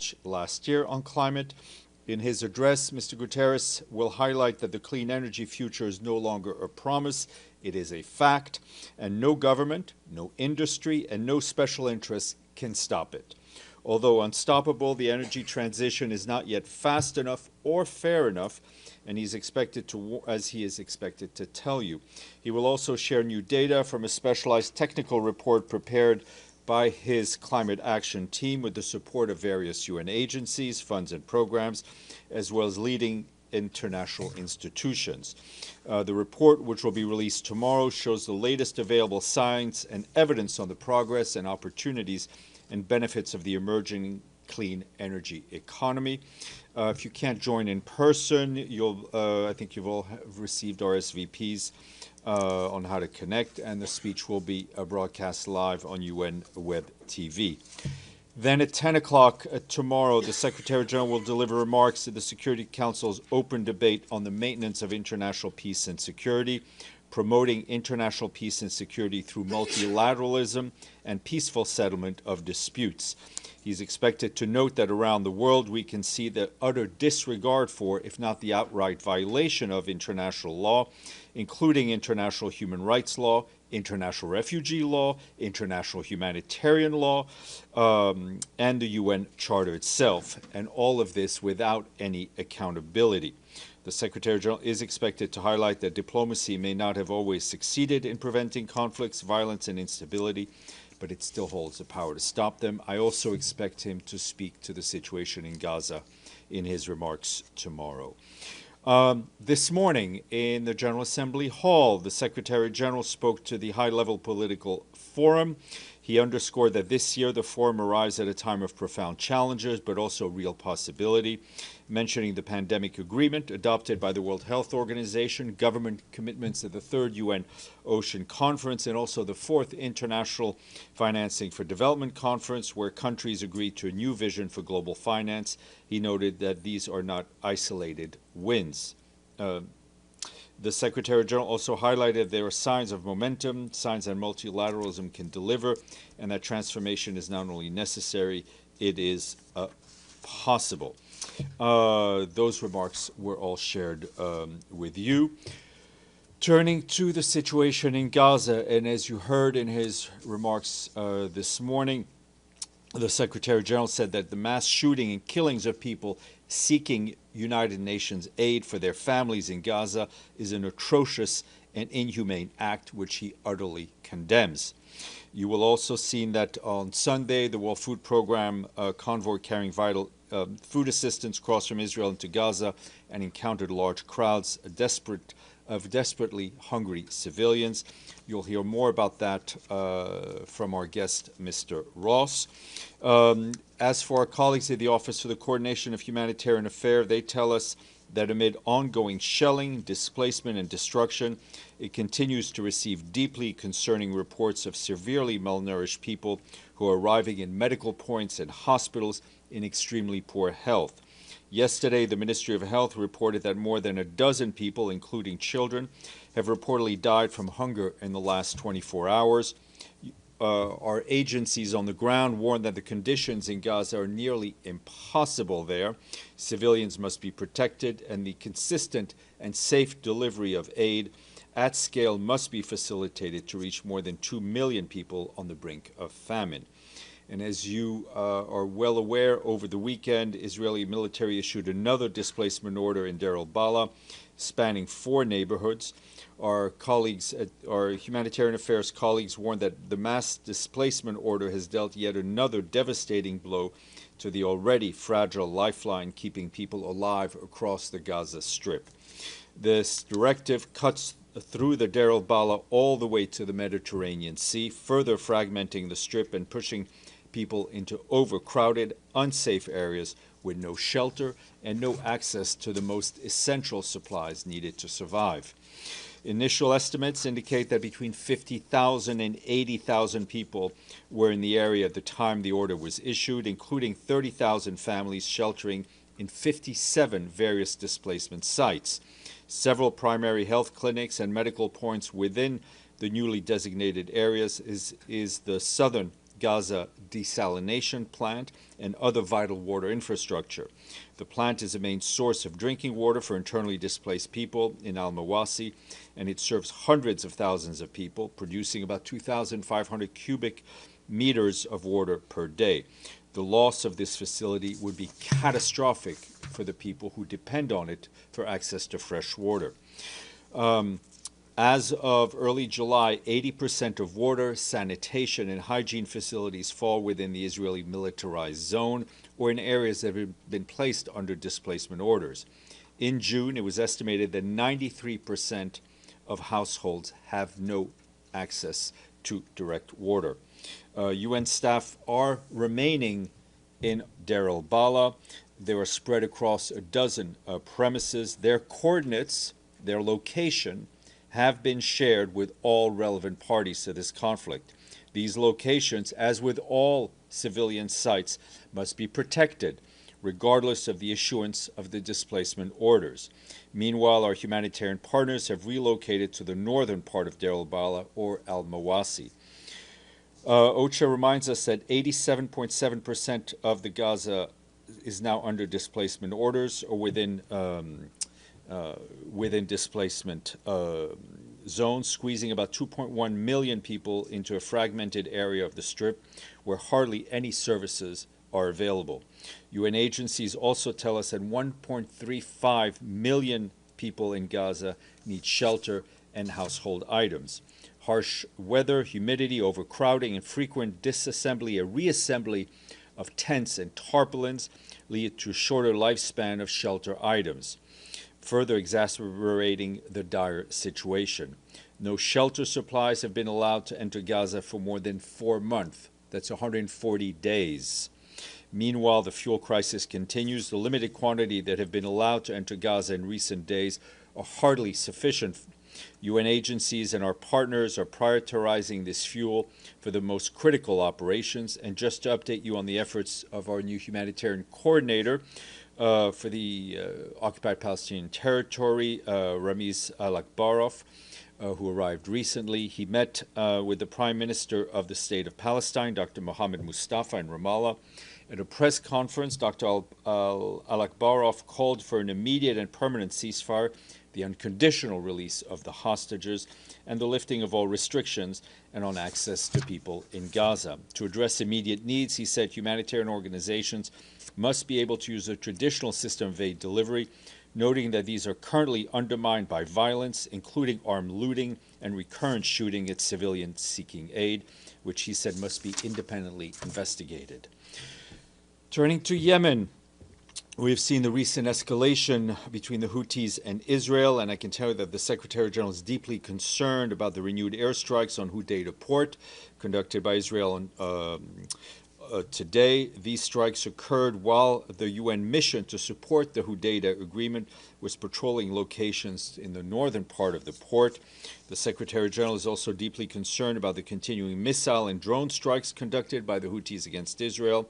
speech last year on climate. In his address, Mr. Guterres will highlight that the clean energy future is no longer a promise, it is a fact, and no government, no industry, and no special interests can stop it. Although unstoppable, the energy transition is not yet fast enough or fair enough, and he is expected to tell you. He will also share new data from a specialized technical report prepared by his climate action team with the support of various UN agencies, funds, and programs, as well as leading international institutions. The report, which will be released tomorrow, shows the latest available science and evidence on the progress and opportunities and benefits of the emerging clean energy economy. If you can't join in person, I think you've all received RSVPs on how to connect, and the speech will be broadcast live on UN Web TV. Then at 10 o'clock tomorrow, the Secretary General will deliver remarks to the Security Council's open debate on the maintenance of international peace and security, promoting international peace and security through multilateralism and peaceful settlement of disputes. He's expected to note that around the world we can see the utter disregard for, if not the outright violation of international law, including international human rights law, international refugee law, international humanitarian law, and the UN Charter itself, and all of this without any accountability. The Secretary General is expected to highlight that diplomacy may not have always succeeded in preventing conflicts, violence, and instability, but it still holds the power to stop them. I also expect him to speak to the situation in Gaza in his remarks tomorrow. This morning in the General Assembly Hall, the Secretary General spoke to the high-level political forum. He underscored that this year the forum arrives at a time of profound challenges, but also real possibility, mentioning the pandemic agreement adopted by the World Health Organization, government commitments at the third UN Ocean Conference, and also the fourth International Financing for Development Conference, where countries agreed to a new vision for global finance. He noted that these are not isolated wins. The Secretary General also highlighted there are signs of momentum, signs that multilateralism can deliver, and that transformation is not only necessary, it is possible. Those remarks were all shared with you. Turning to the situation in Gaza, and as you heard in his remarks this morning, the Secretary General said that the mass shooting and killings of people seeking United Nations aid for their families in Gaza is an atrocious and inhumane act which he utterly condemns. You will also see that on Sunday, the World Food Program convoy carrying vital food assistance crossed from Israel into Gaza and encountered large crowds of desperately hungry civilians. You'll hear more about that from our guest, Mr. Ross. As for our colleagues at the Office for the Coordination of Humanitarian Affairs, they tell us that amid ongoing shelling, displacement, and destruction, it continues to receive deeply concerning reports of severely malnourished people who are arriving in medical points and hospitals in extremely poor health. Yesterday, the Ministry of Health reported that more than a dozen people, including children, have reportedly died from hunger in the last 24 hours. Our agencies on the ground warn that the conditions in Gaza are nearly impossible there. Civilians must be protected, and the consistent and safe delivery of aid at scale must be facilitated to reach more than 2 million people on the brink of famine. And as you are well aware, over the weekend, Israeli military issued another displacement order in Deir al-Balah, spanning 4 neighborhoods. Our humanitarian affairs colleagues warned that the mass displacement order has dealt yet another devastating blow to the already fragile lifeline keeping people alive across the Gaza Strip. This directive cuts through the Deir al-Balah all the way to the Mediterranean Sea, further fragmenting the Strip and pushing people into overcrowded, unsafe areas with no shelter and no access to the most essential supplies needed to survive. Initial estimates indicate that between 50,000 and 80,000 people were in the area at the time the order was issued, including 30,000 families sheltering in 57 various displacement sites. Several primary health clinics and medical points within the newly designated areas is the southern Gaza desalination plant and other vital water infrastructure. The plant is a main source of drinking water for internally displaced people in al-Mawasi, and it serves hundreds of thousands of people, producing about 2,500 cubic meters of water per day. The loss of this facility would be catastrophic for the people who depend on it for access to fresh water. As of early July, 80% of water, sanitation, and hygiene facilities fall within the Israeli militarized zone or in areas that have been placed under displacement orders. In June, it was estimated that 93% of households have no access to direct water. UN staff are remaining in Deir el-Balah. They are spread across a dozen premises. Their coordinates, their location, have been shared with all relevant parties to this conflict. These locations, as with all civilian sites, must be protected, regardless of the issuance of the displacement orders. Meanwhile, our humanitarian partners have relocated to the northern part of Deir el-Balah or al-Mawasi. OCHA reminds us that 87.7% of the Gaza is now under displacement orders or within displacement zones, squeezing about 2.1 million people into a fragmented area of the Strip where hardly any services are available. UN agencies also tell us that 1.35 million people in Gaza need shelter and household items. Harsh weather, humidity, overcrowding, and frequent disassembly and reassembly of tents and tarpaulins lead to shorter lifespan of shelter items, further exacerbating the dire situation. No shelter supplies have been allowed to enter Gaza for more than 4 months. That's 140 days. Meanwhile, the fuel crisis continues. The limited quantity that have been allowed to enter Gaza in recent days are hardly sufficient. UN agencies and our partners are prioritizing this fuel for the most critical operations. And just to update you on the efforts of our new humanitarian coordinator for the occupied Palestinian territory, Ramiz Al-Akbarov, who arrived recently. He met with the Prime Minister of the State of Palestine, Dr. Mohammed Mustafa, in Ramallah. At a press conference, Dr. Al-Akbarov called for an immediate and permanent ceasefire, the unconditional release of the hostages, and the lifting of all restrictions and on access to people in Gaza. To address immediate needs, he said humanitarian organizations must be able to use a traditional system of aid delivery, noting that these are currently undermined by violence, including armed looting and recurrent shooting at civilians seeking aid, which he said must be independently investigated. Turning to Yemen, we have seen the recent escalation between the Houthis and Israel, and I can tell you that the Secretary General is deeply concerned about the renewed airstrikes on Hudaydah port conducted by Israel today. These strikes occurred while the UN mission to support the Hudaydah agreement was patrolling locations in the northern part of the port. The Secretary General is also deeply concerned about the continuing missile and drone strikes conducted by the Houthis against Israel.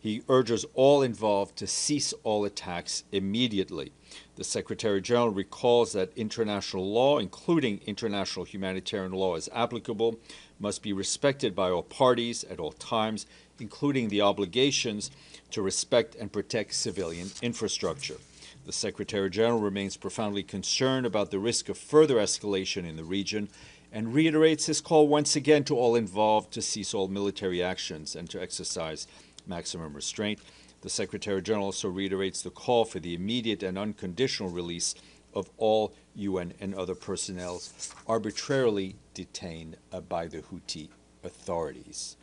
He urges all involved to cease all attacks immediately. The Secretary General recalls that international law, including international humanitarian law as applicable, must be respected by all parties at all times, including the obligations to respect and protect civilian infrastructure. The Secretary General remains profoundly concerned about the risk of further escalation in the region and reiterates his call once again to all involved to cease all military actions and to exercise maximum restraint. The Secretary General also reiterates the call for the immediate and unconditional release of all UN and other personnel arbitrarily detained by the Houthi authorities.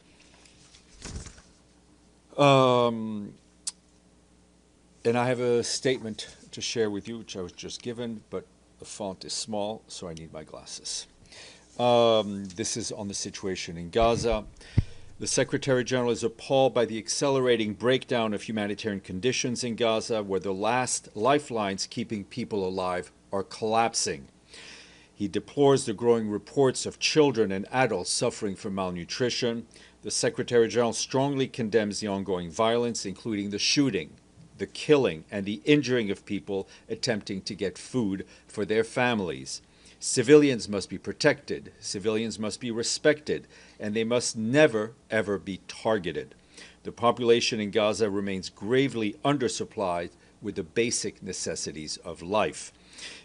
And I have a statement to share with you, which I was just given, but the font is small, so I need my glasses. This is on the situation in Gaza. The Secretary General is appalled by the accelerating breakdown of humanitarian conditions in Gaza, where the last lifelines keeping people alive are collapsing. He deplores the growing reports of children and adults suffering from malnutrition. The Secretary General strongly condemns the ongoing violence, including the shooting, the killing, and the injuring of people attempting to get food for their families. Civilians must be protected, civilians must be respected, and they must never, ever be targeted. The population in Gaza remains gravely undersupplied with the basic necessities of life.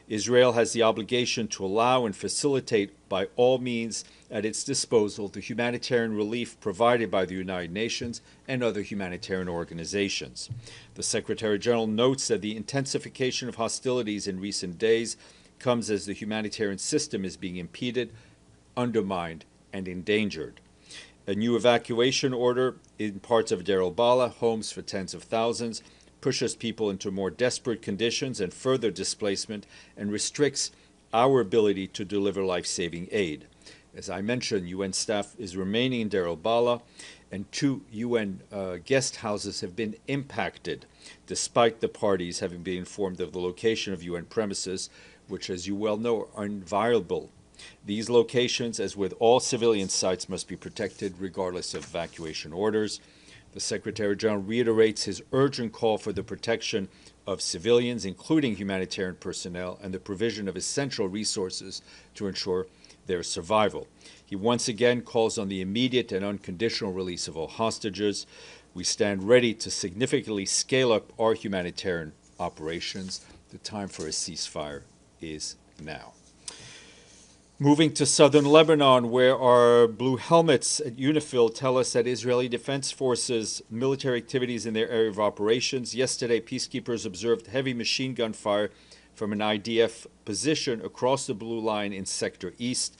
Israel has the obligation to allow and facilitate by all means at its disposal the humanitarian relief provided by the United Nations and other humanitarian organizations. The Secretary General notes that the intensification of hostilities in recent days comes as the humanitarian system is being impeded, undermined, and endangered. A new evacuation order in parts of Deir el-Balah, homes for tens of thousands, pushes people into more desperate conditions and further displacement and restricts our ability to deliver life-saving aid. As I mentioned, UN staff is remaining in Deir el-Balah, and 2 UN guest houses have been impacted, despite the parties having been informed of the location of UN premises, which, as you well know, are inviolable. These locations, as with all civilian sites, must be protected regardless of evacuation orders. The Secretary General reiterates his urgent call for the protection of civilians, including humanitarian personnel, and the provision of essential resources to ensure their survival. He once again calls on the immediate and unconditional release of all hostages. We stand ready to significantly scale up our humanitarian operations. The time for a ceasefire is now. Moving to southern Lebanon, where our blue helmets at UNIFIL tell us that Israeli Defense Forces' military activities in their area of operations. Yesterday, peacekeepers observed heavy machine gun fire from an IDF position across the blue line in Sector East.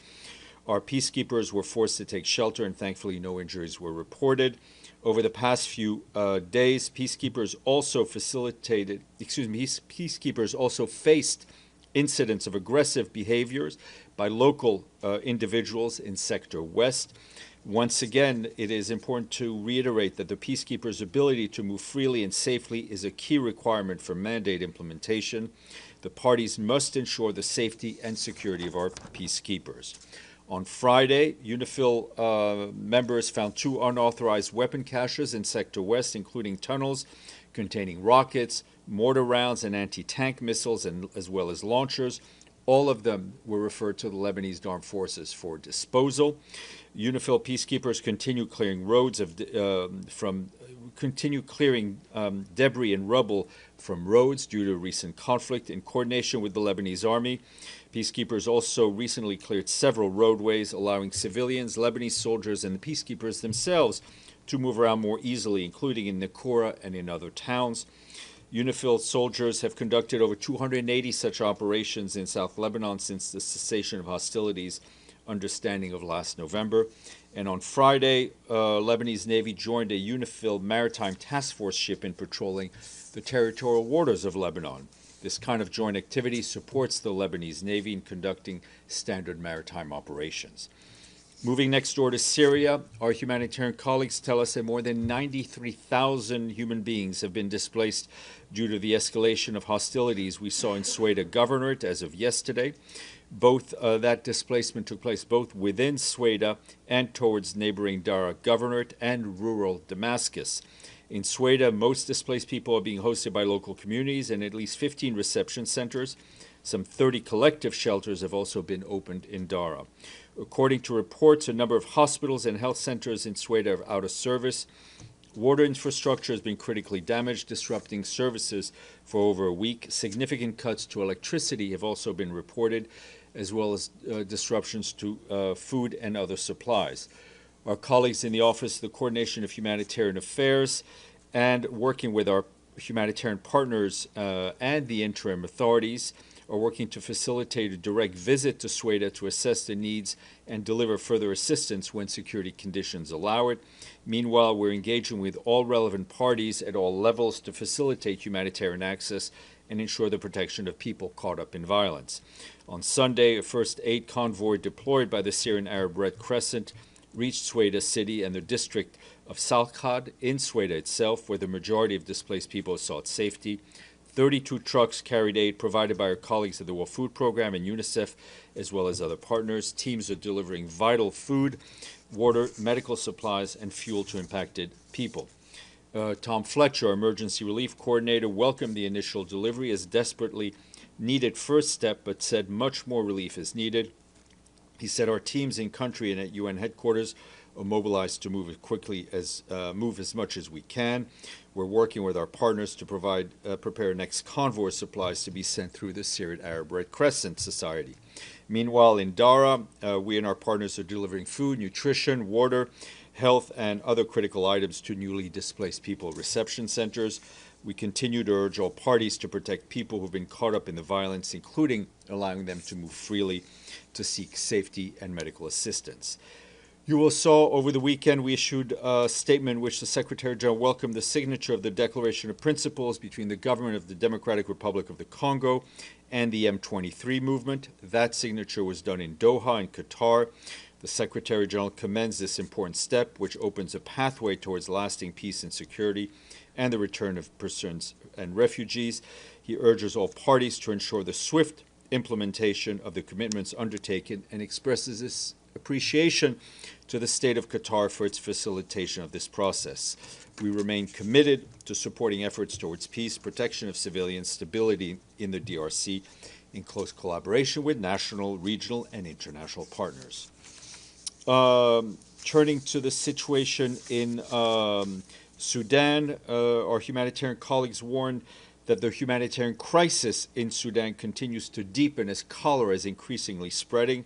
Our peacekeepers were forced to take shelter, and thankfully no injuries were reported. Over the past few days, peacekeepers also faced incidents of aggressive behaviors by local individuals in Sector West. Once again, it is important to reiterate that the peacekeepers' ability to move freely and safely is a key requirement for mandate implementation. The parties must ensure the safety and security of our peacekeepers. On Friday, UNIFIL members found 2 unauthorized weapon caches in Sector West, including tunnels containing rockets, mortar rounds, and anti-tank missiles, as well as launchers. All of them were referred to the Lebanese Armed Forces for disposal. UNIFIL peacekeepers continue clearing roads debris and rubble from roads due to recent conflict in coordination with the Lebanese army. Peacekeepers also recently cleared several roadways, allowing civilians, Lebanese soldiers, and the peacekeepers themselves to move around more easily, including in Nakura and in other towns. UNIFIL soldiers have conducted over 280 such operations in South Lebanon since the cessation of hostilities understanding of last November. And on Friday, Lebanese Navy joined a UNIFIL maritime task force ship in patrolling the territorial waters of Lebanon. This kind of joint activity supports the Lebanese Navy in conducting standard maritime operations. Moving next door to Syria, our humanitarian colleagues tell us that more than 93,000 human beings have been displaced due to the escalation of hostilities we saw in Sweda Governorate as of yesterday. That displacement took place both within Sweda and towards neighboring Dara Governorate and rural Damascus. In Sweda, most displaced people are being hosted by local communities and at least 15 reception centers. Some 30 collective shelters have also been opened in Dara. According to reports, a number of hospitals and health centers in Sweda are out of service. Water infrastructure has been critically damaged, disrupting services for over a week. Significant cuts to electricity have also been reported, as well as disruptions to food and other supplies. Our colleagues in the Office of the Coordination of Humanitarian Affairs and working with our humanitarian partners and the interim authorities are working to facilitate a direct visit to Sweda to assess the needs and deliver further assistance when security conditions allow it. Meanwhile, we're engaging with all relevant parties at all levels to facilitate humanitarian access and ensure the protection of people caught up in violence. On Sunday, a first aid convoy deployed by the Syrian Arab Red Crescent reached Sweda city and the district of Salkhad in Sweda itself, where the majority of displaced people sought safety. 32 trucks carried aid provided by our colleagues at the World Food Program and UNICEF, as well as other partners. Teams are delivering vital food, water, medical supplies, and fuel to impacted people. Tom Fletcher, our emergency relief coordinator, welcomed the initial delivery as desperately needed first step, but said much more relief is needed. He said our teams in country and at UN headquarters are mobilized to move as much as we can. We're working with our partners to prepare next convoy of supplies to be sent through the Syrian Arab Red Crescent Society. Meanwhile, in Dara, we and our partners are delivering food, nutrition, water, health, and other critical items to newly displaced people reception centers. We continue to urge all parties to protect people who've been caught up in the violence, including allowing them to move freely to seek safety and medical assistance. You will saw over the weekend we issued a statement in which the Secretary General welcomed the signature of the Declaration of Principles between the government of the Democratic Republic of the Congo and the M23 movement. That signature was done in Doha, in Qatar. The Secretary General commends this important step, which opens a pathway towards lasting peace and security and the return of persons and refugees. He urges all parties to ensure the swift implementation of the commitments undertaken and expresses his appreciation to the state of Qatar for its facilitation of this process. We remain committed to supporting efforts towards peace, protection of civilians, stability in the DRC, in close collaboration with national, regional, and international partners. Turning to the situation in Sudan, our humanitarian colleagues warned that the humanitarian crisis in Sudan continues to deepen as cholera is increasingly spreading.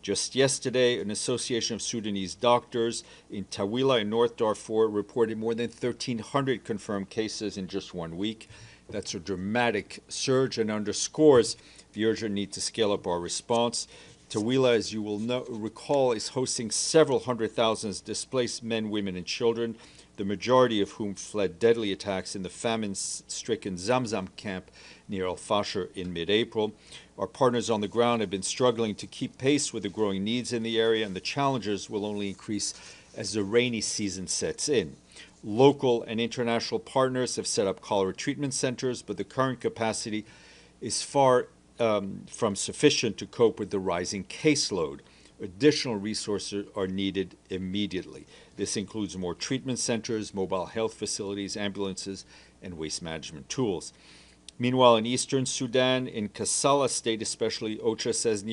Just yesterday, an association of Sudanese doctors in Tawila in North Darfur reported more than 1,300 confirmed cases in just 1 week. That's a dramatic surge and underscores the urgent need to scale up our response. Tawila, as you will recall, is hosting several hundred thousands displaced men, women, and children, the majority of whom fled deadly attacks in the famine-stricken Zamzam camp near Al-Fasher in mid-April. Our partners on the ground have been struggling to keep pace with the growing needs in the area, and the challenges will only increase as the rainy season sets in. Local and international partners have set up cholera treatment centers, but the current capacity is far from sufficient to cope with the rising caseload. Additional resources are needed immediately. This includes more treatment centers, mobile health facilities, ambulances, and waste management tools. Meanwhile, in eastern Sudan, in Kassala state especially, OCHA says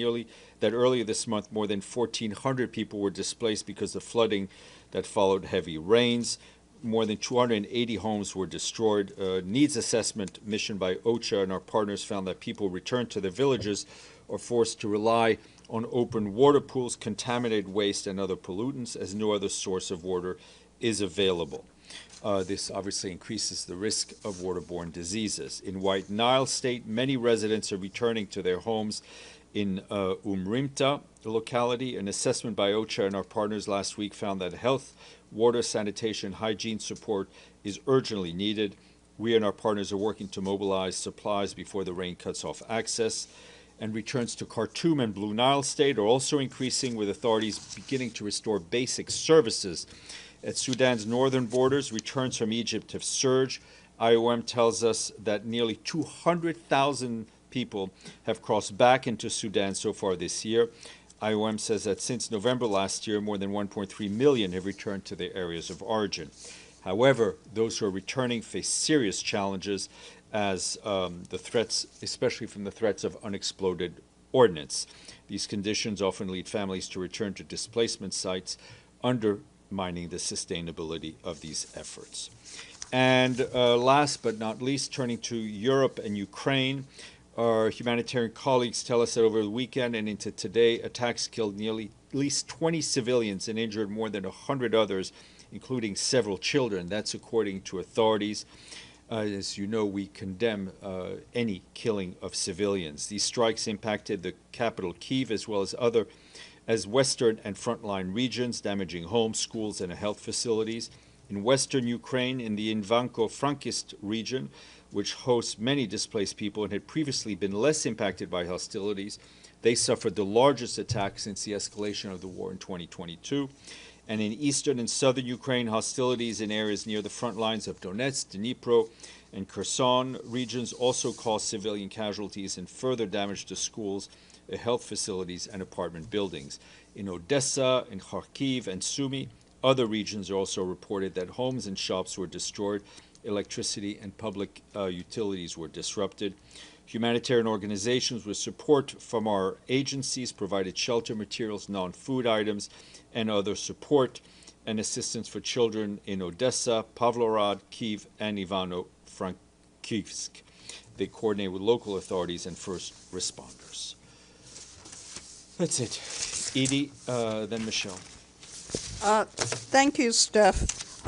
that earlier this month more than 1,400 people were displaced because of flooding that followed heavy rains. More than 280 homes were destroyed. A needs assessment mission by OCHA and our partners found that people returned to their villages are forced to rely on open water pools, contaminated waste, and other pollutants, as no other source of water is available. This obviously increases the risk of waterborne diseases. In White Nile State, many residents are returning to their homes. In Umrimta locality, an assessment by OCHA and our partners last week found that health, water, sanitation, hygiene support is urgently needed. We and our partners are working to mobilize supplies before the rain cuts off access. And returns to Khartoum and Blue Nile State are also increasing, with authorities beginning to restore basic services. At Sudan's northern borders, returns from Egypt have surged. IOM tells us that nearly 200,000 people have crossed back into Sudan so far this year. IOM says that since November last year, more than 1.3 million have returned to their areas of origin. However, those who are returning face serious challenges as the threats, especially from the threats of unexploded ordnance. These conditions often lead families to return to displacement sites, undermining the sustainability of these efforts. And last but not least, turning to Europe and Ukraine, our humanitarian colleagues tell us that over the weekend and into today, attacks killed nearly at least 20 civilians and injured more than 100 others, including several children. That's according to authorities. As you know, we condemn any killing of civilians. These strikes impacted the capital, Kyiv, as well as western and frontline regions, damaging homes, schools, and health facilities. In western Ukraine, in the Ivanko-Frankivsk region, which hosts many displaced people and had previously been less impacted by hostilities, they suffered the largest attack since the escalation of the war in 2022. And in eastern and southern Ukraine, hostilities in areas near the front lines of Donetsk, Dnipro, and Kherson regions also caused civilian casualties and further damage to schools, health facilities, and apartment buildings. In Odessa, in Kharkiv, and Sumy, other regions are also reported that homes and shops were destroyed, electricity, and public utilities were disrupted. Humanitarian organizations with support from our agencies provided shelter materials, non-food items, and other support and assistance for children in Odessa, Pavlograd, Kyiv, and Ivano-Frankivsk. They coordinate with local authorities and first responders. That's it. Edie, then Michelle. Thank you, Steph.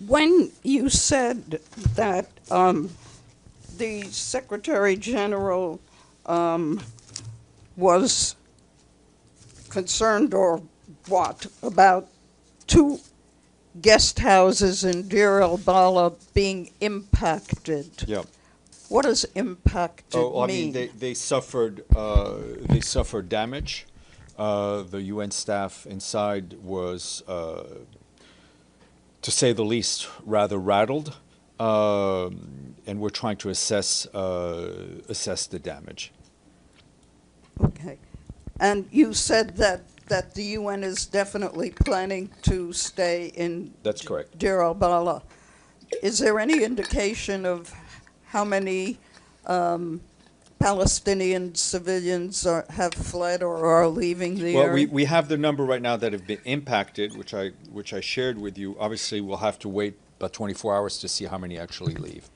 When you said that the Secretary General was concerned, or what, about 2 guest houses in Deir el-Bala being impacted. Yeah. What does impacted I mean? mean, they suffered damage. The UN staff inside was, to say the least, rather rattled, and we're trying to assess the damage. Okay. And you said that the UN is definitely planning to stay in That's correct. Deir el-Bala. Is there any indication of how many Palestinian civilians have fled or are leaving the area? Well, we have the number right now that have been impacted, which I shared with you. Obviously, we'll have to wait about 24 hours to see how many actually leave.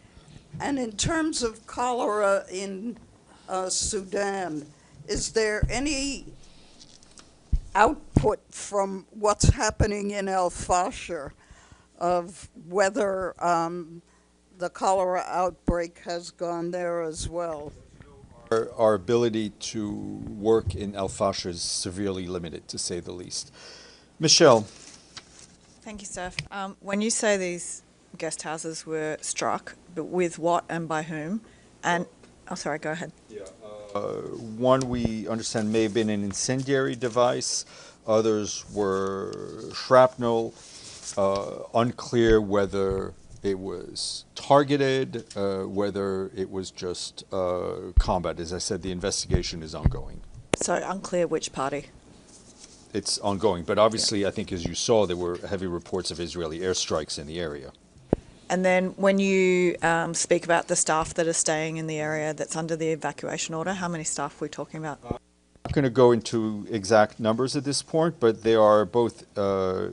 And in terms of cholera in Sudan, is there any output from what's happening in El Fasher of whether the cholera outbreak has gone there as well? Our ability to work in El Fasher is severely limited, to say the least. Michelle. Thank you, Steph. When you say these guest houses were struck, but with what and by whom? And, oh, sorry, go ahead. Yeah, one we understand may have been an incendiary device. Others were shrapnel. Unclear whether it was targeted, whether it was just combat. As I said, the investigation is ongoing. So unclear which party? It's ongoing, but obviously, I think as you saw, there were heavy reports of Israeli airstrikes in the area. And then when you speak about the staff that are staying in the area that's under the evacuation order, how many staff are we talking about? I'm not going to go into exact numbers at this point, but they are both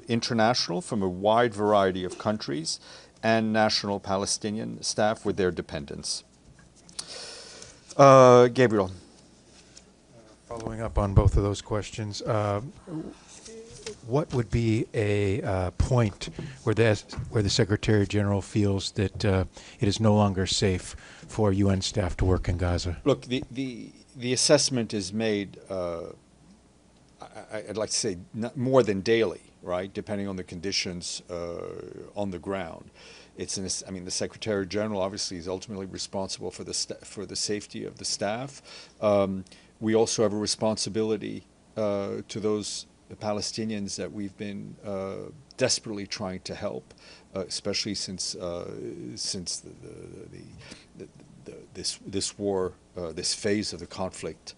international from a wide variety of countries and national Palestinian staff with their dependents. Gabriel. Following up on both of those questions, what would be a point where the Secretary General feels that it is no longer safe for UN staff to work in Gaza? Look, the assessment is made, I'd like to say, not more than daily, right, depending on the conditions on the ground. I mean, the Secretary General obviously is ultimately responsible for the safety of the staff. We also have a responsibility to those Palestinians that we've been desperately trying to help, especially since this war, this phase of the conflict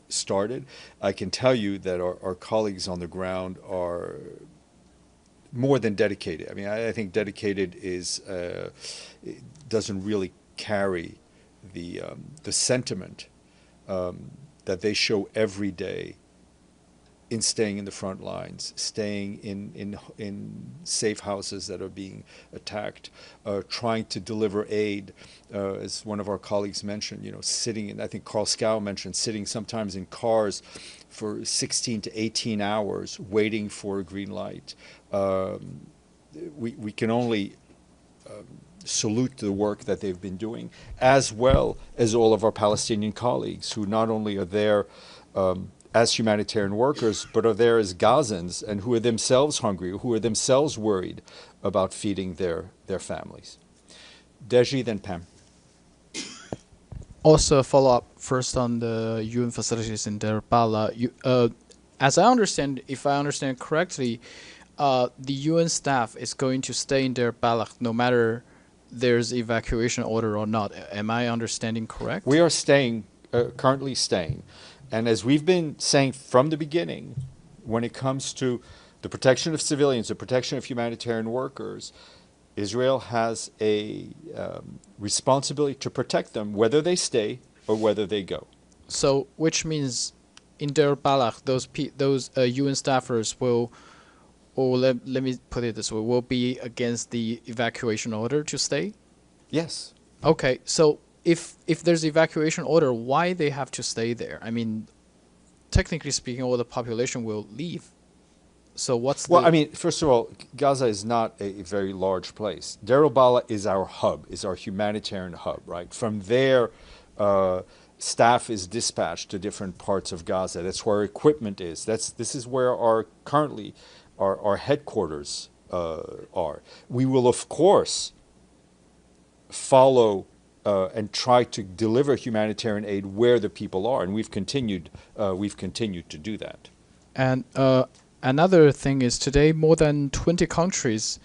started. I can tell you that our colleagues on the ground are more than dedicated. I mean, I think dedicated doesn't really carry the sentiment that they show every day in staying in the front lines, staying in safe houses that are being attacked, trying to deliver aid, as one of our colleagues mentioned, sitting in, I think Carl Scow mentioned, sitting sometimes in cars for 16 to 18 hours waiting for a green light. We can only salute the work that they've been doing, as well as all of our Palestinian colleagues who not only are there as humanitarian workers, but are there as Gazans and who are themselves hungry, who are themselves worried about feeding their families. Deji, then Pam. Also, a follow-up first on the UN facilities in Deir el-Bala. As I understand, if I understand correctly, the UN staff is going to stay in Deir el-Bala no matter there's evacuation order or not. Am I understanding correct? We are staying, currently staying. And as we've been saying from the beginning, when it comes to the protection of civilians, the protection of humanitarian workers, Israel has a responsibility to protect them, whether they stay or whether they go. So, which means in Deir Balach, those UN staffers will, or let me put it this way, will be against the evacuation order to stay? Yes. Okay, so if there's evacuation order, why they have to stay there? I mean, technically speaking, all the population will leave. So what's Well, the... I mean, first of all, Gaza is not a very large place. Deir al-Balah is our hub, is our humanitarian hub, right? From there, staff is dispatched to different parts of Gaza. That's where equipment is. This is where our currently our headquarters are. We will, of course, follow and try to deliver humanitarian aid where the people are, and we've continued to do that. And another thing is today more than 20 countries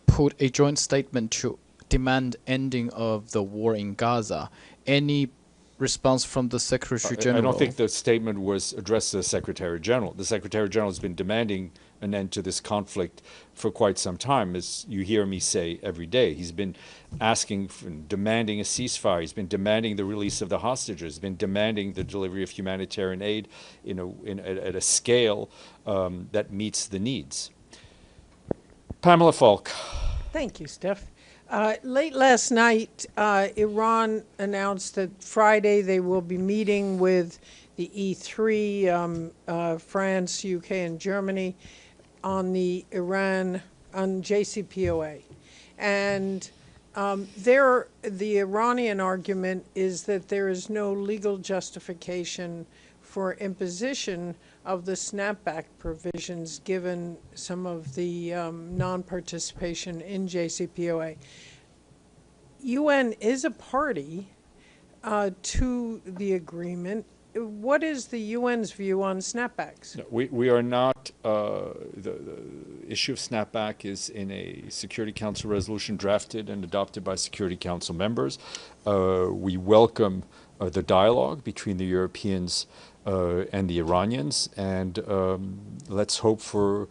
put a joint statement to demand ending of the war in Gaza. Any response from the Secretary General? I don't think the statement was addressed to the Secretary General. The Secretary General has been demanding an end to this conflict for quite some time, as you hear me say every day. He's been asking, demanding a ceasefire. He's been demanding the release of the hostages. He's been demanding the delivery of humanitarian aid at a scale that meets the needs. Pamela Falk. Thank you, Steph. Late last night, Iran announced that Friday they will be meeting with the E3, France, UK, and Germany on the JCPOA. And the Iranian argument is that there is no legal justification for imposition of the snapback provisions given some of the non-participation in JCPOA. UN is a party to the agreement. What is the UN's view on snapbacks? No, we are not, the issue of snapback is in a Security Council resolution drafted and adopted by Security Council members. We welcome the dialogue between the Europeans and the Iranians, and let's hope for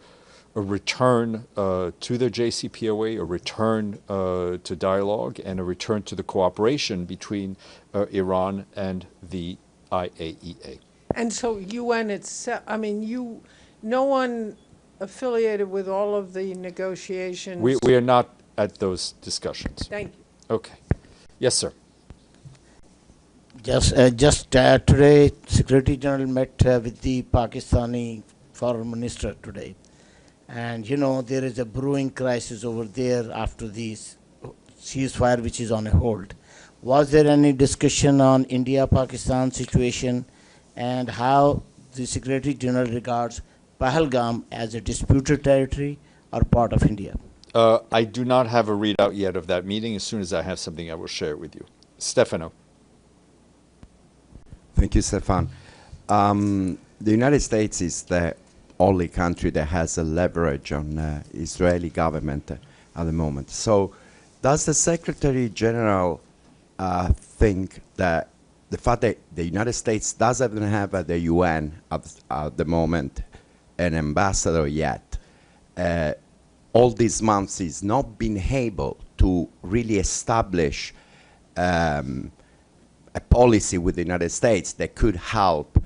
a return to the JCPOA, a return to dialogue, and a return to the cooperation between Iran and the IAEA. And so UN itself, I mean, no one affiliated with all of the negotiations. We are not at those discussions. Thank you. Okay. Yes, sir. Just today, Secretary General met with the Pakistani Foreign Minister today. And, you know, there is a brewing crisis over there after this ceasefire, which is on a hold. Was there any discussion on India-Pakistan situation and how the Secretary General regards Pahalgam as a disputed territory or part of India? I do not have a readout yet of that meeting. As soon as I have something, I will share it with you. Stefano. Thank you, Stefan. The United States is the only country that has a leverage on Israeli government at the moment. So does the Secretary General think that the fact that the United States doesn't have at the UN at the moment an ambassador yet, all these months is not been able to really establish a policy with the United States that could help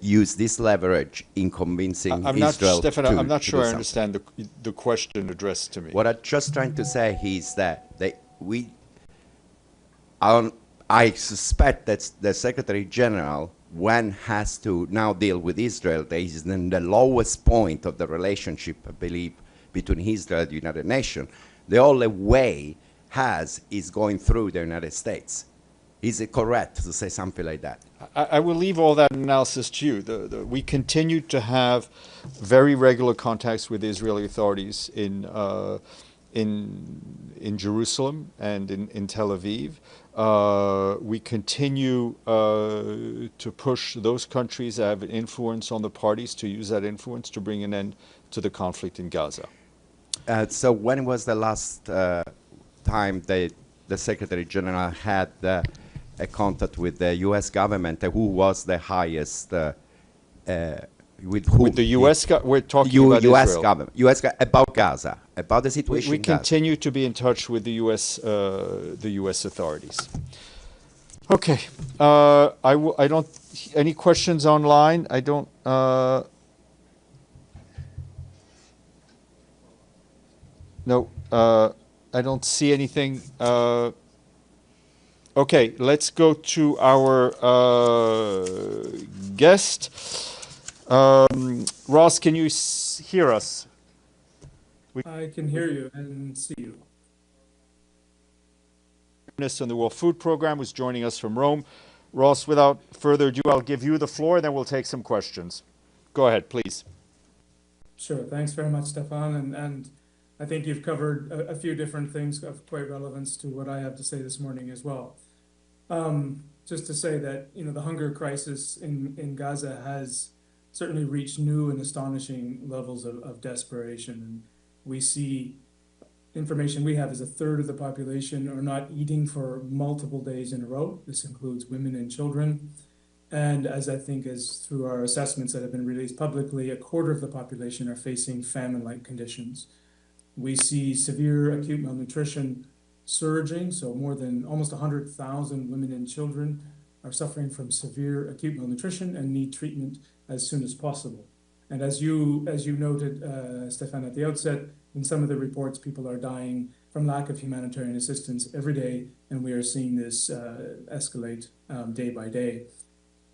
use this leverage in convincing Israel Stefano, I'm not to sure do I understand the question addressed to me. What I'm just trying to say is that I suspect that the Secretary General, when has to now deal with Israel, that is in the lowest point of the relationship, I believe, between Israel and the United Nations, the only way is going through the United States. Is it correct to say something like that? I will leave all that analysis to you. We continue to have very regular contacts with Israeli authorities in Jerusalem and in Tel Aviv. We continue to push those countries that have an influence on the parties to use that influence to bring an end to the conflict in Gaza. So when was the last time the Secretary General had a contact with the U.S. government? Who was the highest With who? With the U.S. We're talking about U.S. Israel. government, about Gaza, about the situation. We in Gaza. continue to be in touch with the U.S. authorities. Okay. I don't. Any questions online? I don't. No. I don't see anything. Okay. Let's go to our guest. Ross, can you hear us? I can hear you and see you. On the World Food Program, who's joining us from Rome. Ross, without further ado, I'll give you the floor, then we'll take some questions. Go ahead, please. Sure. Thanks very much, Stefan. And I think you've covered a few different things of quite relevance to what I have to say this morning as well. Just to say that, the hunger crisis in Gaza has certainly reached new and astonishing levels of desperation. And we see information we have is a third of the population are not eating for multiple days in a row. This includes women and children. And as through our assessments that have been released publicly, a quarter of the population are facing famine-like conditions. We see severe acute malnutrition surging, so almost 100,000 women and children are suffering from severe acute malnutrition and need treatment as soon as possible. And as you noted, Stefan, at the outset, in some of the reports, people are dying from lack of humanitarian assistance every day, and we are seeing this escalate day by day.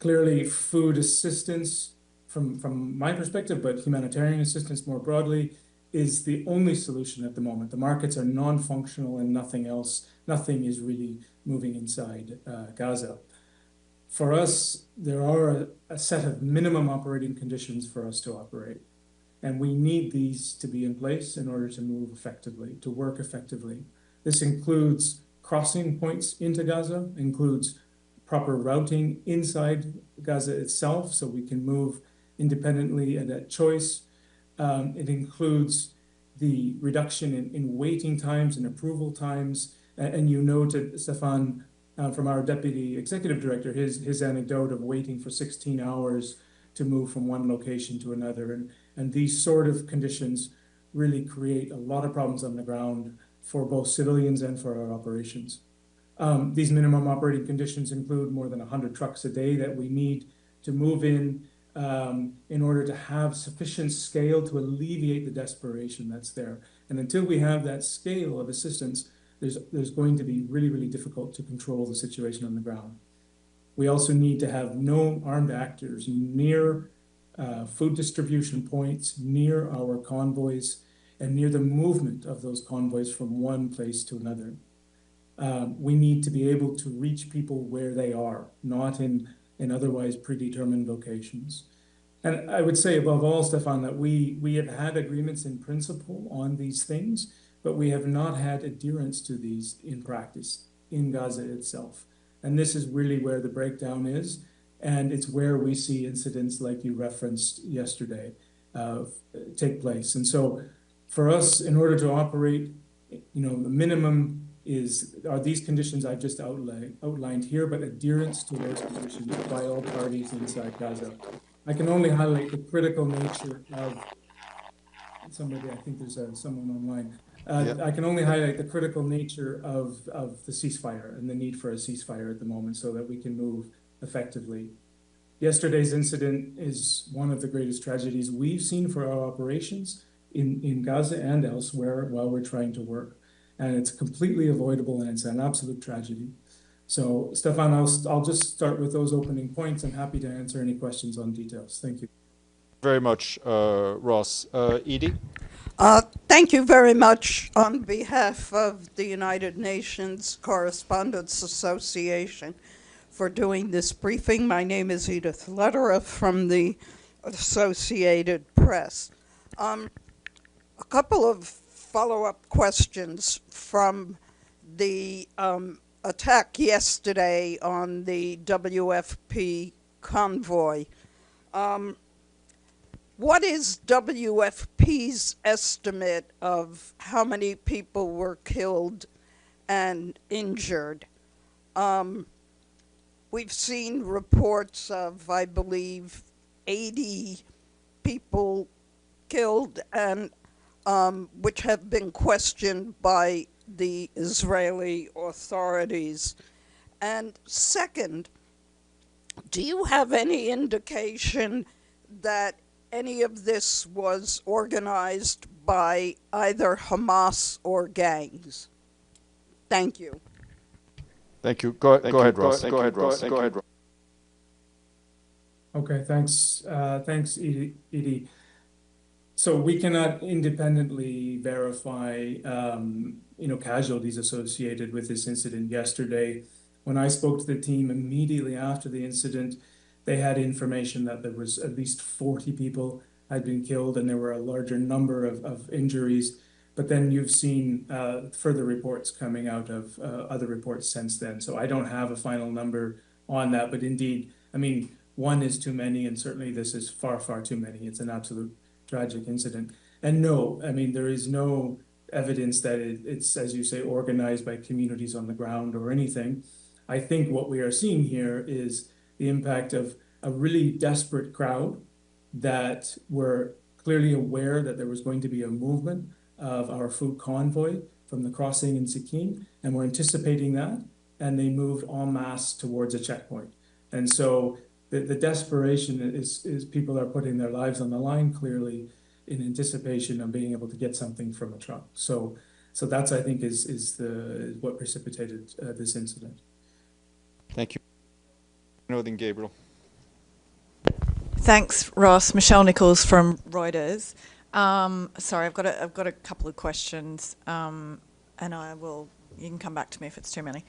Clearly, food assistance, from my perspective, but humanitarian assistance more broadly, is the only solution at the moment. The markets are non-functional and nothing is really moving inside Gaza. For us, there are a set of minimum operating conditions for us to operate. And we need these to be in place in order to move effectively, to work effectively. This includes crossing points into Gaza, includes proper routing inside Gaza itself so we can move independently and at choice. It includes the reduction in waiting times and approval times. And you noted, Stefan, from our deputy executive director, his anecdote of waiting for 16 hours to move from one location to another. And these sort of conditions really create a lot of problems on the ground for both civilians and for our operations. These minimum operating conditions include more than 100 trucks a day that we need to move in order to have sufficient scale to alleviate the desperation that's there. And until we have that scale of assistance, there's going to be really, really difficult to control the situation on the ground. We also need to have no armed actors near food distribution points, near our convoys, and near the movement of those convoys from one place to another. We need to be able to reach people where they are, not in otherwise predetermined locations. And I would say above all, Stefan, that we have had agreements in principle on these things, but we have not had adherence to these in practice in Gaza itself. And this is really where the breakdown is. And it's where we see incidents like you referenced yesterday take place. And so for us, in order to operate, the minimum are these conditions I've just outlined here, but adherence to those conditions by all parties inside Gaza. I can only highlight the critical nature of somebody, I think there's someone online. I can only highlight the critical nature of the ceasefire and the need for a ceasefire at the moment so that we can move effectively. Yesterday's incident is one of the greatest tragedies we've seen for our operations in Gaza and elsewhere while we're trying to work. And it's completely avoidable and it's an absolute tragedy. So, Stefan, I'll just start with those opening points. I'm happy to answer any questions on details. Thank you. Very much, Ross. Edie? Thank you very much on behalf of the United Nations Correspondents Association for doing this briefing. My name is Edith Lederer from the Associated Press. A couple of follow-up questions from the attack yesterday on the WFP convoy. What is WFP's estimate of how many people were killed and injured? We've seen reports of, I believe, 80 people killed and which have been questioned by the Israeli authorities? And second, do you have any indication that any of this was organized by either Hamas or gangs? Thank you. Thank you. Go ahead, Ross. Go ahead, Ross. Okay, thanks, Edie. So we cannot independently verify, casualties associated with this incident yesterday. When I spoke to the team immediately after the incident, they had information that there was at least 40 people had been killed and there were a larger number of injuries. But then you've seen further reports coming out of other reports since then. So I don't have a final number on that, but indeed, I mean, one is too many, and certainly this is far, far too many. It's an absolute tragic incident. And no, I mean, there is no evidence that it's, as you say, organized by communities on the ground or anything. I think what we are seeing here is the impact of a really desperate crowd that were clearly aware that there was going to be a movement of our food convoy from the crossing in Sikkim, and were anticipating that, and they moved en masse towards a checkpoint. And so the desperation is people are putting their lives on the line, clearly, in anticipation of being able to get something from a truck. So that's, I think, is what precipitated this incident. Thank you. Then Gabriel. Thanks, Ross. Michelle Nichols from Reuters. Sorry, I've got a couple of questions, and you can come back to me if it's too many.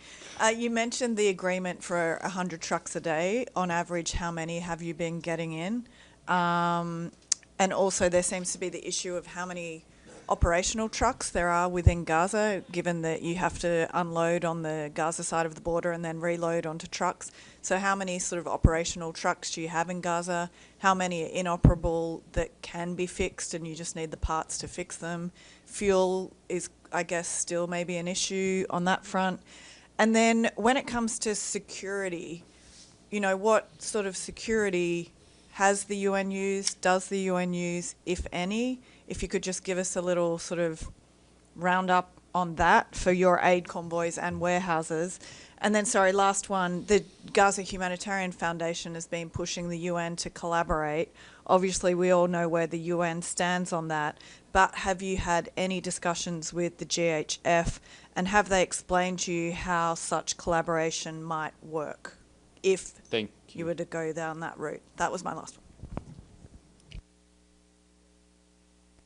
You mentioned the agreement for 100 trucks a day. On average, how many have you been getting in? And also there seems to be the issue of how many operational trucks there are within Gaza, given that you have to unload on the Gaza side of the border and then reload onto trucks. So how many sort of operational trucks do you have in Gaza? How many are inoperable that can be fixed and you just need the parts to fix them? Fuel is, I guess, still maybe an issue on that front. And then when it comes to security, what sort of security has the UN used? Does the UN use, if any? If you could just give us a little sort of roundup on that for your aid convoys and warehouses. And then, sorry, last one, the Gaza Humanitarian Foundation has been pushing the UN to collaborate. Obviously, we all know where the UN stands on that, but have you had any discussions with the GHF, and have they explained to you how such collaboration might work if you were to go down that route? That was my last one.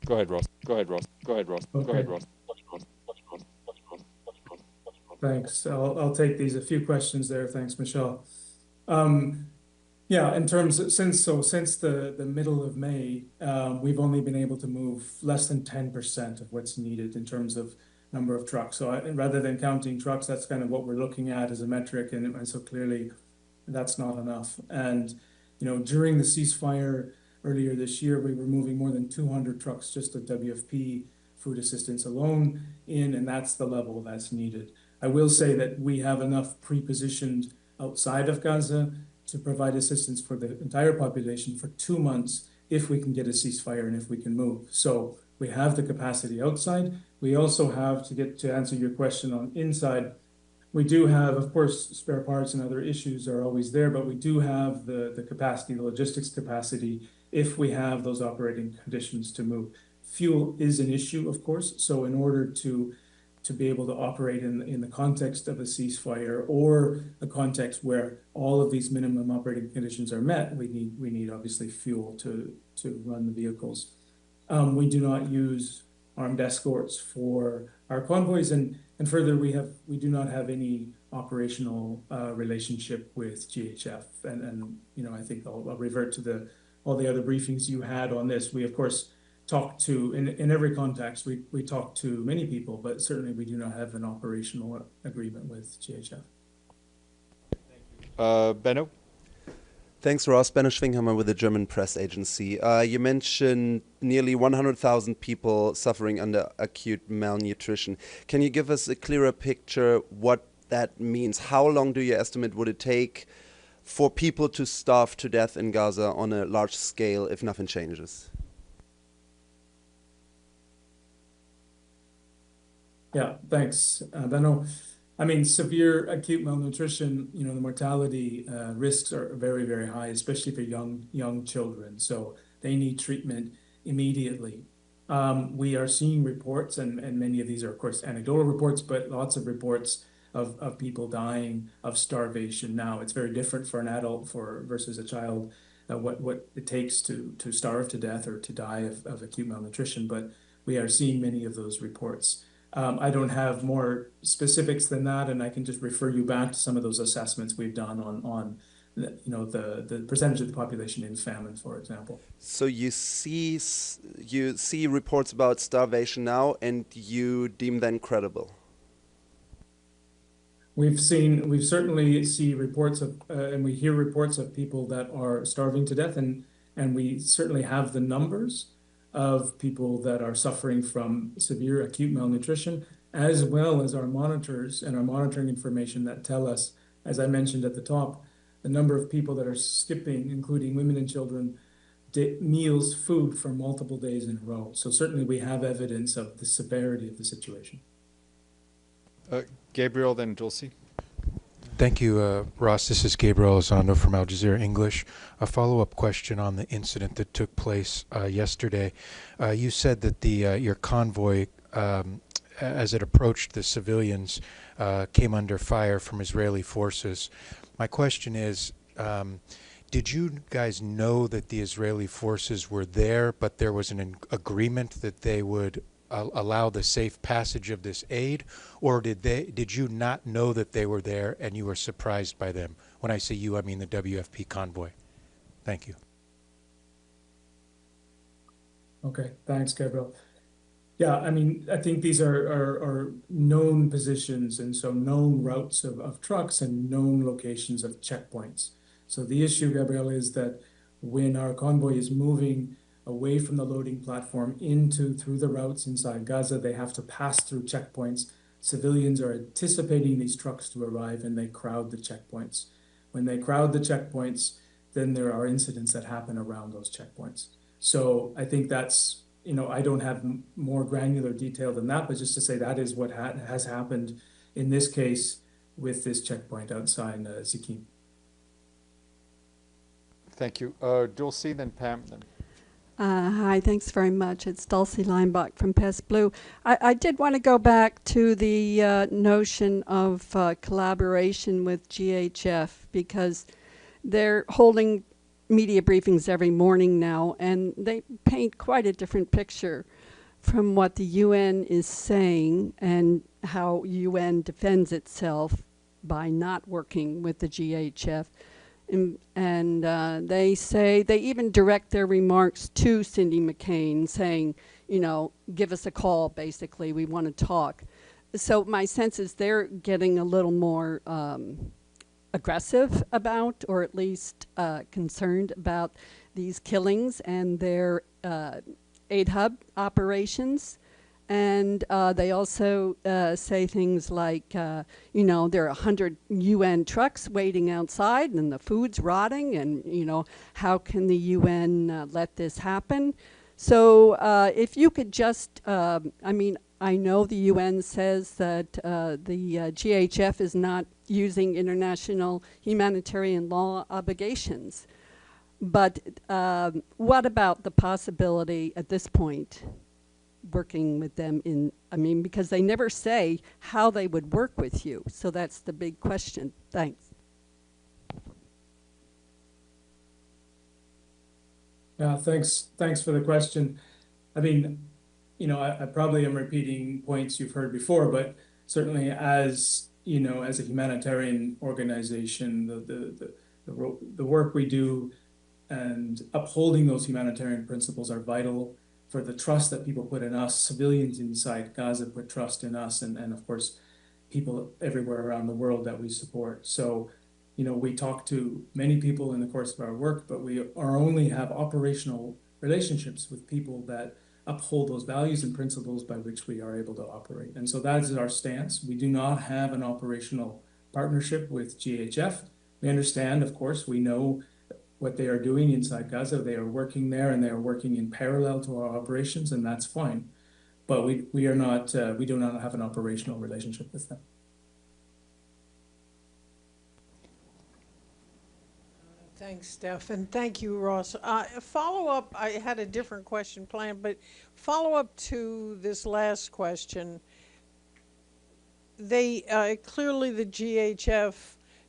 Go ahead, Ross. Okay. Thanks. I'll take these. A few questions there. Thanks, Michelle. Yeah, in terms of, since the middle of May, we've only been able to move less than 10% of what's needed in terms of number of trucks. So rather than counting trucks, that's kind of what we're looking at as a metric, and so clearly that's not enough. And during the ceasefire earlier this year, we were moving more than 200 trucks just of WFP food assistance alone and that's the level that's needed. I will say that we have enough pre-positioned outside of Gaza to provide assistance for the entire population for 2 months if we can get a ceasefire and if we can move. So we have the capacity outside. We also have, to answer your question on inside, we do have, of course, spare parts and other issues are always there, but we do have the capacity, the logistics capacity, if we have those operating conditions to move. Fuel is an issue, of course. So in order to be able to operate in the context of a ceasefire or a context where all of these minimum operating conditions are met, we need obviously fuel to run the vehicles. We do not use armed escorts for our convoys, and further, we do not have any operational relationship with GHF. And I think I'll revert to all the other briefings you had on this. We of course talk to, in every context, we talk to many people, but certainly we do not have an operational agreement with GHF. Benno? Thanks, Ross. Benno Schwinghammer with the German press agency. You mentioned nearly 100,000 people suffering under acute malnutrition. Can you give us a clearer picture what that means? How long do you estimate would it take for people to starve to death in Gaza on a large scale if nothing changes? Yeah, thanks, Benno. I mean, severe acute malnutrition, the mortality risks are very, very high, especially for young children. So they need treatment immediately. We are seeing reports, and many of these are, of course, anecdotal reports, but lots of reports of people dying of starvation now. It's very different for an adult versus a child, what it takes to starve to death or to die of acute malnutrition. But we are seeing many of those reports. I don't have more specifics than that, and I can just refer you back to some of those assessments we've done on the percentage of the population in famine, for example. So you see reports about starvation now, and you deem them credible? We certainly see reports of, and we hear reports of people that are starving to death, and we certainly have the numbers of people that are suffering from severe acute malnutrition, as well as our monitors and our monitoring information that tell us, as I mentioned at the top, the number of people that are skipping, including women and children, meals, food for multiple days in a row. So certainly we have evidence of the severity of the situation. Gabriel, then Dulcie. Thank you, Ross. This is Gabriel Elizondo from Al Jazeera English. A follow-up question on the incident that took place yesterday. You said that your convoy, as it approached the civilians, came under fire from Israeli forces. My question is, did you guys know that the Israeli forces were there, but there was an agreement that they would allow the safe passage of this aid, or did you not know that they were there and you were surprised by them? When I say you, I mean the WFP convoy. Thank you. Okay, thanks, Gabriel. Yeah, I mean, I think these are known positions, and so known routes of trucks and known locations of checkpoints. So the issue, Gabriel, is that when our convoy is moving away from the loading platform through the routes inside Gaza, they have to pass through checkpoints. Civilians are anticipating these trucks to arrive, and they crowd the checkpoints. When they crowd the checkpoints, then there are incidents that happen around those checkpoints. So I think that's, I don't have more granular detail than that, but just to say that is what has happened in this case with this checkpoint outside Zikim. Thank you. Dulcie, then Pam, then. Hi, thanks very much. It's Dulcie Leinbach from Pes Blue. I did want to go back to the notion of collaboration with GHF, because they're holding media briefings every morning now, and they paint quite a different picture from what the UN is saying and how UN defends itself by not working with the GHF. And they say, they even direct their remarks to Cindy McCain saying, give us a call, basically, we want to talk. So my sense is they're getting a little more aggressive about, or at least concerned about these killings and their aid hub operations. And they also say things like, there are 100 UN trucks waiting outside and the food's rotting, and, how can the UN let this happen? So if you could just, I know the UN says that the GHF is not using international humanitarian law obligations. But what about the possibility at this point working with them because they never say how they would work with you. So that's the big question. Thanks. Yeah, thanks for the question. I mean, I probably am repeating points you've heard before, but certainly as a humanitarian organization, the work we do and upholding those humanitarian principles are vital for the trust that people put in us. Civilians inside Gaza put trust in us, and of course, people everywhere around the world that we support. So, we talk to many people in the course of our work, but we only have operational relationships with people that uphold those values and principles by which we are able to operate. And so that is our stance. We do not have an operational partnership with GHF. We understand, of course, we know what they are doing inside Gaza. They are working there and they are working in parallel to our operations, and that's fine. But we are not, we do not have an operational relationship with them. Thanks, Steph, and thank you, Ross. Follow up, I had a different question planned, but follow up to this last question. They clearly the GHF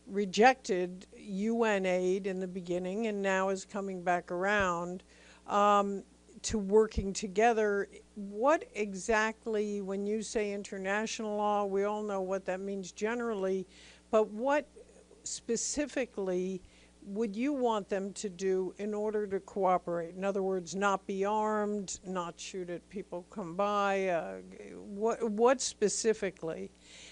rejected UN aid in the beginning and now is coming back around to working together. What exactly, when you say international law, we all know what that means generally, but what specifically would you want them to do in order to cooperate? In other words, not be armed, not shoot at people come by, what specifically?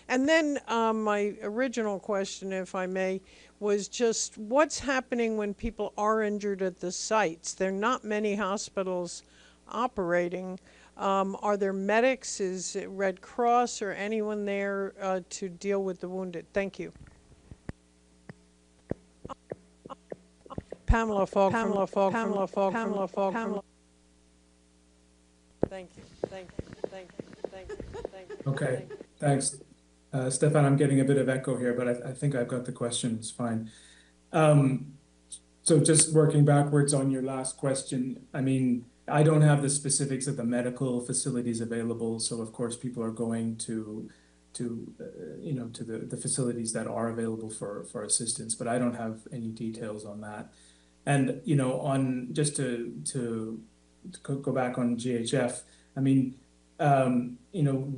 And then my original question, if I may, was just what's happening when people are injured at the sites? There are not many hospitals operating. Are there medics? Is it Red Cross or anyone there to deal with the wounded? Thank you. Pamela Fogg. Thank you. Okay, thanks. Stefan, I'm getting a bit of echo here, but I think I've got the question, it's fine. So just working backwards on your last question, I mean, I don't have the specifics of the medical facilities available, so of course people are going to the facilities that are available for assistance, but I don't have any details on that. And on just to go back on GHF, I mean,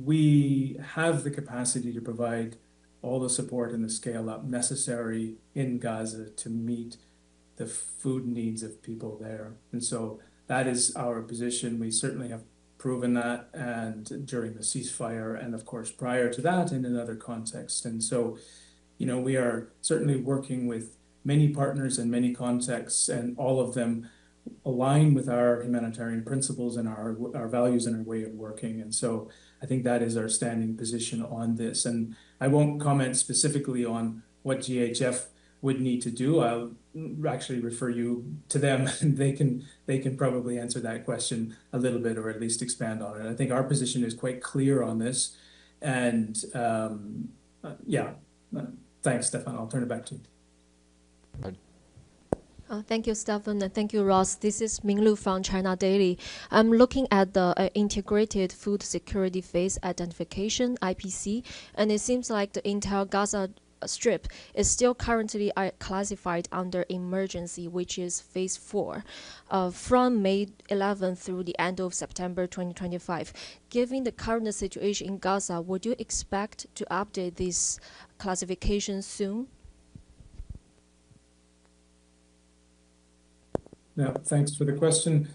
we have the capacity to provide all the support and the scale up necessary in Gaza to meet the food needs of people there. And so that is our position. We certainly have proven that, and during the ceasefire, and of course prior to that in another context. And so, we are certainly working with many partners in many contexts, and all of them align with our humanitarian principles and our values and our way of working. And so I think that is our standing position on this. And I won't comment specifically on what GHF would need to do. I'll actually refer you to them, and they can probably answer that question a little bit, or at least expand on it. I think our position is quite clear on this. And thanks, Stefan. I'll turn it back to you. Thank you, Stefan, and thank you, Ross. This is Minglu from China Daily. I'm looking at the Integrated Food Security Phase Identification, IPC, and it seems like the entire Gaza Strip is still currently classified under emergency, which is Phase 4, from May 11 through the end of September 2025. Given the current situation in Gaza, would you expect to update this classification soon? Yeah, thanks for the question.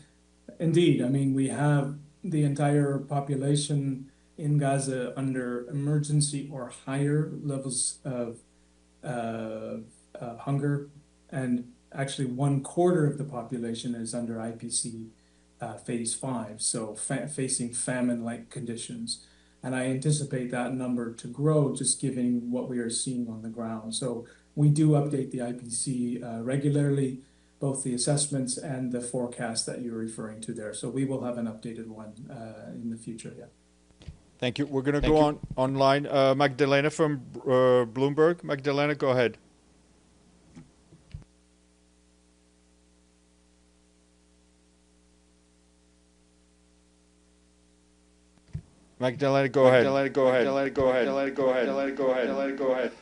Indeed, I mean, we have the entire population in Gaza under emergency or higher levels of hunger, and actually 1/4 of the population is under IPC Phase 5, so facing famine-like conditions. And I anticipate that number to grow just given what we are seeing on the ground. So we do update the IPC regularly, both the assessments and the forecast that you're referring to there. So we will have an updated one in the future, yeah. Thank you. We're going to go online. Magdalena from Bloomberg. Magdalena, go ahead. Magdalena, go ahead. Go ahead.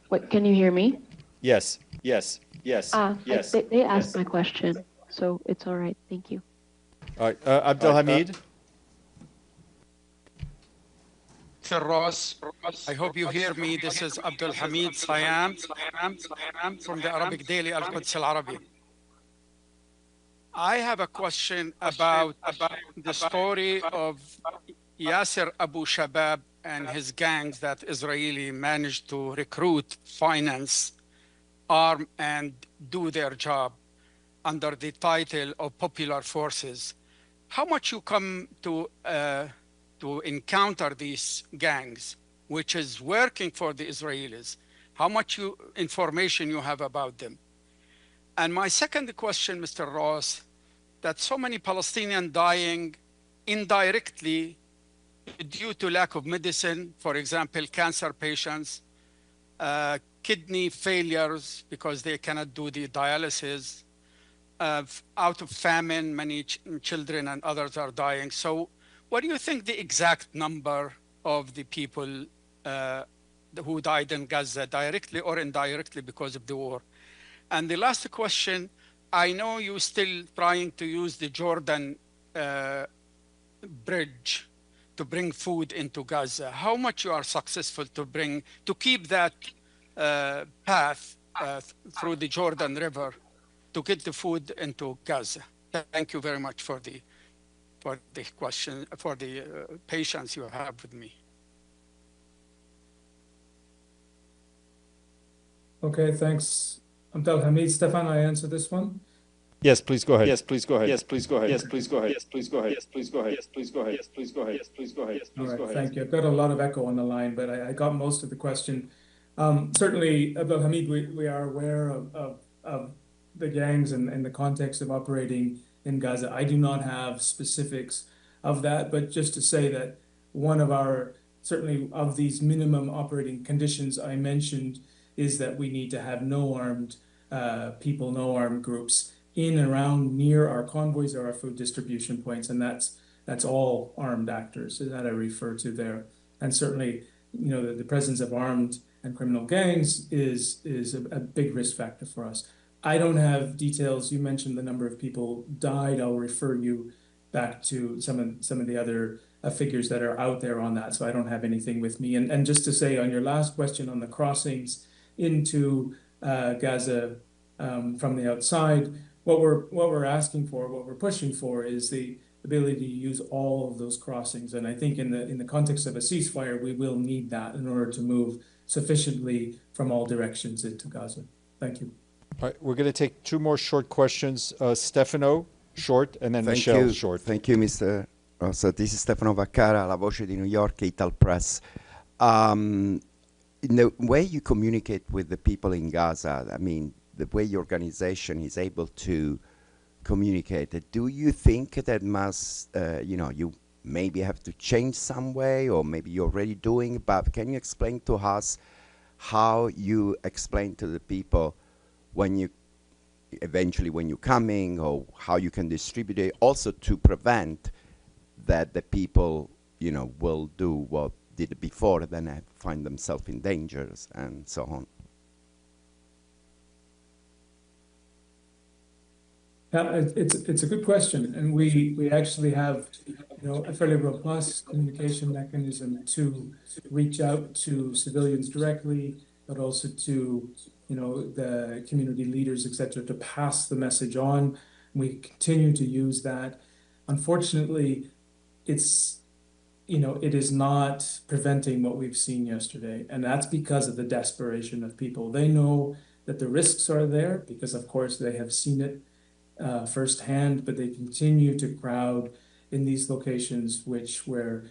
Wait, can you hear me? Yes. They asked my question, so it's all right. Thank you. All right. Abdelhamid. Sir Ross, I hope you hear me. This is Abdelhamid Sayam from the Arabic Daily Al-Quds Al-Arabi. I have a question about the story of Yasser Abu Shabab and his gangs that Israeli managed to recruit, finance, arm, and do their job under the title of Popular Forces. How much you come to encounter these gangs, which is working for the Israelis, how much information you have about them. And my second question, Mr. Ross, that so many Palestinians dying indirectly due to lack of medicine, for example, cancer patients, kidney failures because they cannot do the dialysis, out of famine, many children and others are dying. So what do you think the exact number of the people who died in Gaza directly or indirectly because of the war? And the last question, I know you're still trying to use the Jordan bridge to bring food into Gaza. How much you are successful to keep that path through the Jordan River to get the food into Gaza? Thank you very much for the question, for the patience you have with me. Okay, thanks. Abdel Hamid. Stefan, I answer this one. Yes, please go ahead. Yes, please go ahead. Yes, please go ahead. Yes, please go ahead. Yes, please go ahead. Yes, please go ahead. Yes, please go ahead. Yes, please go ahead. Yes, please go ahead. Yes, please go ahead. Thank you. I've got a lot of echo on the line, but I got most of the question. Certainly, Abdel Hamid, we are aware of the gangs and the context of operating in Gaza. I do not have specifics of that, but just to say that one of our, certainly of these minimum operating conditions I mentioned is that we need to have no armed people, no armed groups in and around near our convoys or our food distribution points, and that's all armed actors that I refer to there. And certainly, you know, the presence of armed and criminal gangs is a big risk factor for us. I don't have details. You mentioned the number of people died. I'll refer you back to some of the other figures that are out there on that. So I don't have anything with me. And just to say on your last question on the crossings into Gaza from the outside, what we're asking for, what we're pushing for, is the ability to use all of those crossings. And I think in the context of a ceasefire, we will need that in order to move sufficiently from all directions into Gaza. Thank you. All right, we're going to take two more short questions. Stefano, short, and then Michelle, short. Thank you, Mr. Rossa. This is Stefano Vaccara, La Voce di New York, Ital Press. In the way you communicate with the people in Gaza, I mean, the way your organization is able to communicate, do you think that must, you maybe have to change some way, or maybe you're already doing, but can you explain to us how you explain to the people when you're coming, or how you can distribute it, also to prevent that the people, will do what did before, then find themselves in dangers and so on? It's a good question, and we actually have a fairly robust communication mechanism to reach out to civilians directly, but also to the community leaders, etc., to pass the message on. We continue to use that. Unfortunately, it is not preventing what we've seen yesterday, and that's because of the desperation of people. They know that the risks are there because, of course, they have seen it firsthand, but they continue to crowd in these locations where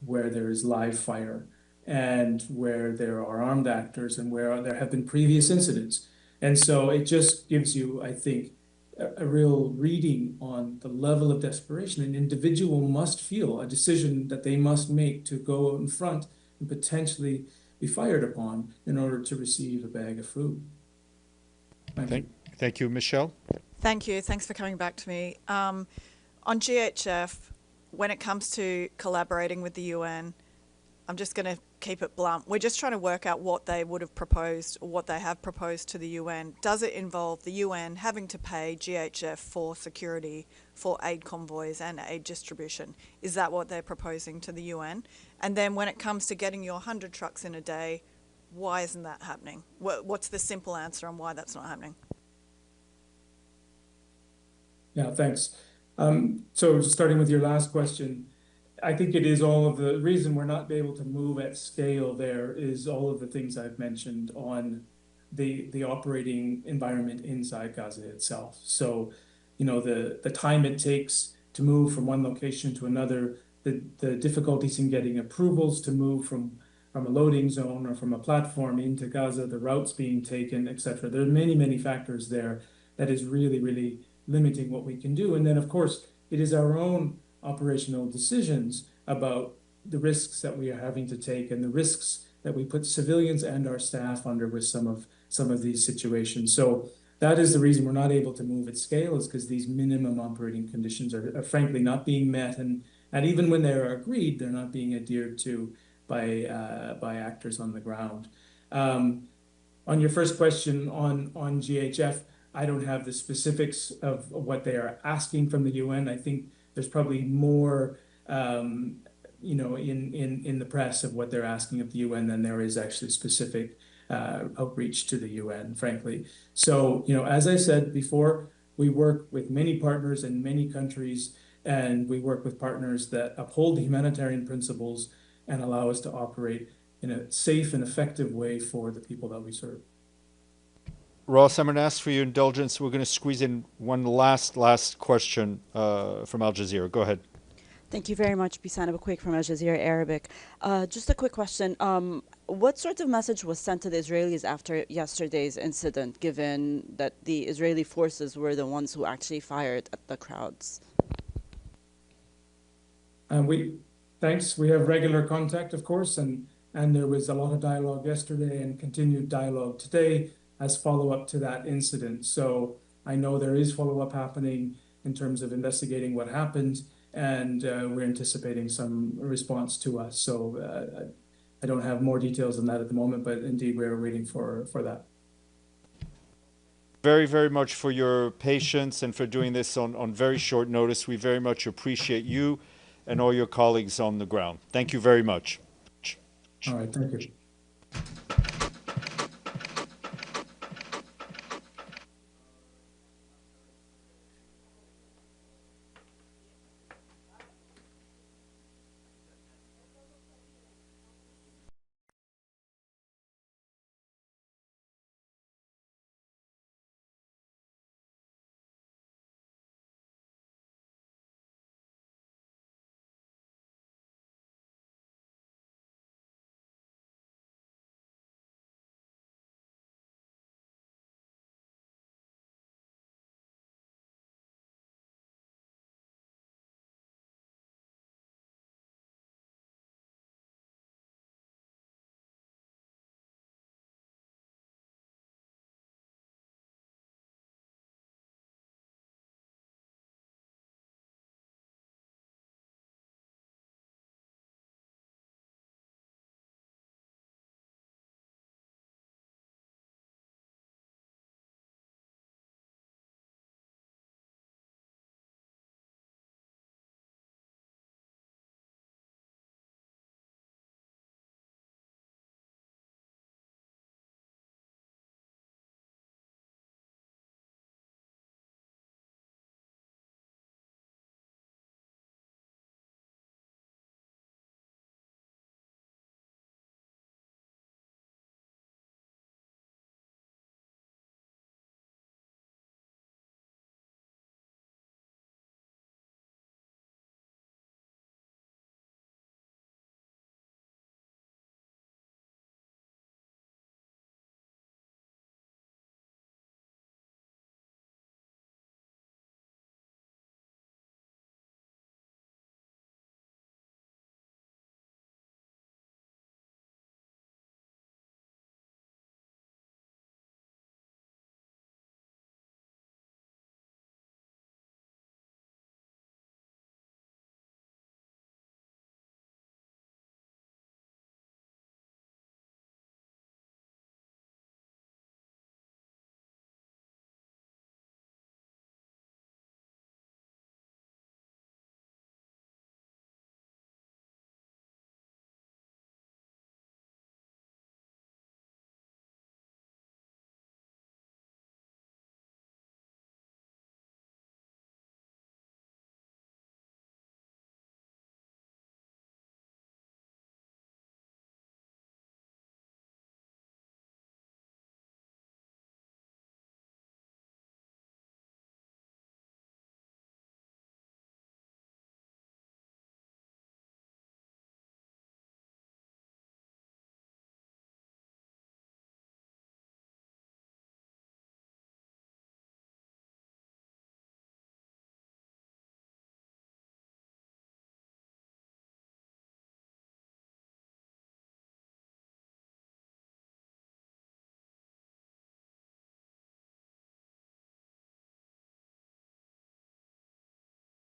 there is live fire and where there are armed actors and where there have been previous incidents. And so it just gives you, I think, a real reading on the level of desperation. An individual must feel a decision that they must make to go out in front and potentially be fired upon in order to receive a bag of food. Thank you, Michelle. Thank you. Thanks for coming back to me. On GHF, when it comes to collaborating with the UN, I'm just going to keep it blunt. We're just trying to work out what they would have proposed or what they have proposed to the UN. Does it involve the UN having to pay GHF for security for aid convoys and aid distribution? Is that what they're proposing to the UN? And then when it comes to getting your 100 trucks in a day, why isn't that happening? What's the simple answer on why that's not happening? Yeah, thanks. So starting with your last question, I think it is all of the reason we're not able to move at scale there is all of the things I've mentioned on the operating environment inside Gaza itself. So, the time it takes to move from one location to another, the difficulties in getting approvals to move from from a loading zone or from a platform into Gaza, the routes being taken, etc. There are many, many factors there that is really, really limiting what we can do. And then, of course, it is our own operational decisions about the risks that we are having to take and the risks that we put civilians and our staff under with some of these situations. So that is the reason we're not able to move at scale, is because these minimum operating conditions are frankly not being met, and even when they're agreed, they're not being adhered to by actors on the ground. On your first question on GHF, I don't have the specifics of what they are asking from the UN. I think there's probably more, in the press of what they're asking of the UN than there is actually specific outreach to the UN, frankly. So, as I said before, we work with many partners in many countries, and we work with partners that uphold the humanitarian principles and allow us to operate in a safe and effective way for the people that we serve. Ross, I'm going to ask for your indulgence. We're going to squeeze in one last question from Al Jazeera. Go ahead. Thank you very much, Bisan Abu Quaik from Al Jazeera Arabic. Just a quick question. What sort of message was sent to the Israelis after yesterday's incident, given that the Israeli forces were the ones who actually fired at the crowds? Thanks. We have regular contact, of course, and there was a lot of dialogue yesterday and continued dialogue today as follow-up to that incident. So I know there is follow-up happening in terms of investigating what happened, and we're anticipating some response to us. So I don't have more details than that at the moment, but indeed we're waiting for that. Very, very much for your patience and for doing this on very short notice. We very much appreciate you and all your colleagues on the ground. Thank you very much. All right, thank you.